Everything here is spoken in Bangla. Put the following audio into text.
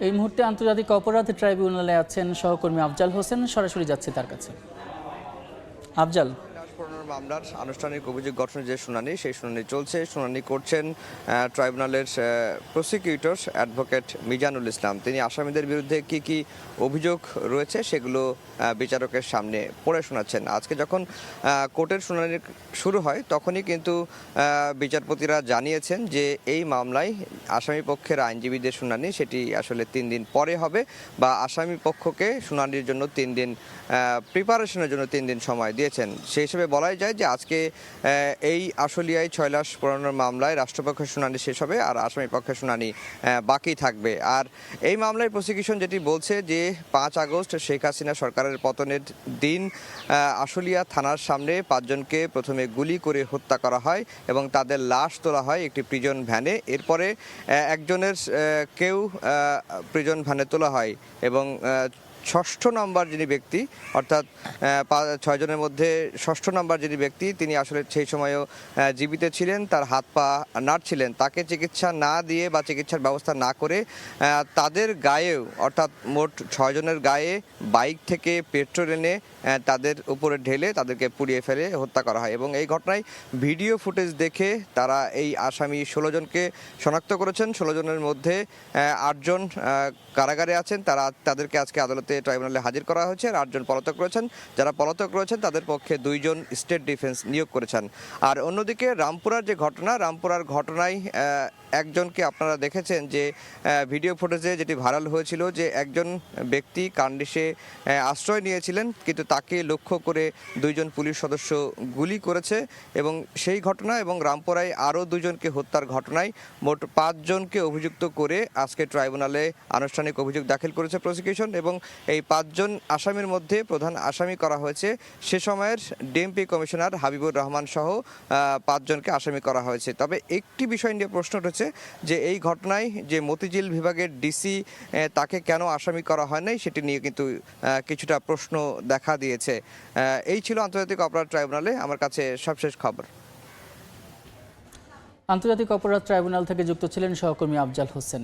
এই মুহূর্তে আন্তর্জাতিক অপরাধ ট্রাইব্যুনালে আছেন সহকর্মী আফজাল হোসেন। সরাসরি যাচ্ছে তার কাছে। আফজাল, মামলার আনুষ্ঠানিক অভিযোগ গঠনের যে শুনানি, সেই শুনানি চলছে। শুনানি করছেন ট্রাইব্যুনালের প্রসিকিউটর অ্যাডভোকেট মিজানুল ইসলাম। তিনি আসামিদের বিরুদ্ধে কি কি অভিযোগ রয়েছে সেগুলো বিচারকের সামনে পড়ে শোনাচ্ছেন। আজকে যখন কোর্টের শুনানি শুরু হয় তখনই কিন্তু বিচারপতিরা জানিয়েছেন যে এই মামলায় আসামি পক্ষের আইনজীবীদের শুনানি সেটি আসলে 3 দিন পরে হবে, বা আসামি পক্ষকে শুনানির জন্য 3 দিন প্রিপারেশনের জন্য 3 দিন সময় দিয়েছেন। সেই হিসেবে বলাই যায় যে আজকে এই আশুলিয়ায় 6 লাশ পোড়ানোর মামলায় রাষ্ট্রপক্ষের শুনানি শেষ হবে আর আসামি পক্ষের শুনানি বাকি থাকবে। আর এই মামলায় প্রসিকিউশন যেটি বলছে যে 5 আগস্ট শেখ হাসিনা সরকারের পতনের দিন আশুলিয়া থানার সামনে 5 জনকে প্রথমে গুলি করে হত্যা করা হয় এবং তাদের লাশ তোলা হয় একটি প্রিজন ভ্যানে। এরপরে একজনের কেউ প্রিজন ভ্যানে তোলা হয় এবং 6ষ্ঠ নাম্বার যিনি ব্যক্তি, অর্থাৎ 6 জনের মধ্যে 6ষ্ঠ নাম্বার যিনি ব্যক্তি, তিনি আসলে সেই সময়ও জীবিত ছিলেন, তার হাত পা নাড়ছিলেন, তাকে চিকিৎসা না দিয়ে বা চিকিৎসার ব্যবস্থা না করে তাদের গায়েও, অর্থাৎ মোট 6 জনের গায়ে বাইক থেকে পেট্রোল এনে তাদের উপরে ঢেলে তাদেরকে পুড়িয়ে ফেলে হত্যা করা হয়। এবং এই ঘটনায় ভিডিও ফুটেজ দেখে তারা এই আসামি 16 জনকে শনাক্ত করেছেন। 16 জনের মধ্যে 8 জন কারাগারে আছেন, তাদেরকে আজকে আদালতে ট্রাইব্যুনালে হাজির করা হয়েছে। আর 8 জন পলাতক রয়েছেন। যারা পলাতক রয়েছেন তাদের পক্ষে 2 জন স্টেট ডিফেন্স নিয়োগ করেছেন। আর অন্যদিকে রামপুরার যে ঘটনা, রামপুরার ঘটনায় একজনকে আপনারা দেখেছেন যে ভিডিও ফুটেজে যেটি ভাইরাল হয়েছিল, যে একজন ব্যক্তি কান্ডিসে আশ্রয় নিয়েছিলেন, কিন্তু তাকে লক্ষ্য করে 2 জন পুলিশ সদস্য গুলি করেছে। এবং সেই ঘটনা এবং রামপুরায় আরও 2 জনকে হত্যার ঘটনায় মোট 5 জনকে অভিযুক্ত করে আজকে ট্রাইব্যুনালে আনুষ্ঠানিক অভিযোগ দাখিল করেছে প্রসিকিউশন। এবং এই 5 জন আসামির মধ্যে প্রধান আসামি করা হয়েছে সে সময়ের ডিএমপি কমিশনার হাবিবুর রহমান সহ 5 জনকে আসামি করা হয়েছে। তবে একটি বিষয় নিয়ে প্রশ্ন উঠেছে যে এই ঘটনায় যে মতিঝিল বিভাগের ডিসি, তাকে কেন আসামি করা হয় নাই সেটি নিয়ে কিন্তু কিছুটা প্রশ্ন দেখা দিয়েছে। এই ছিল আন্তর্জাতিক অপরাধ ট্রাইব্যুনালে আমার কাছে সবশেষ খবর। আন্তর্জাতিক অপরাধ ট্রাইব্যুনাল থেকে যুক্ত ছিলেন সহকর্মী আফজাল হোসেন।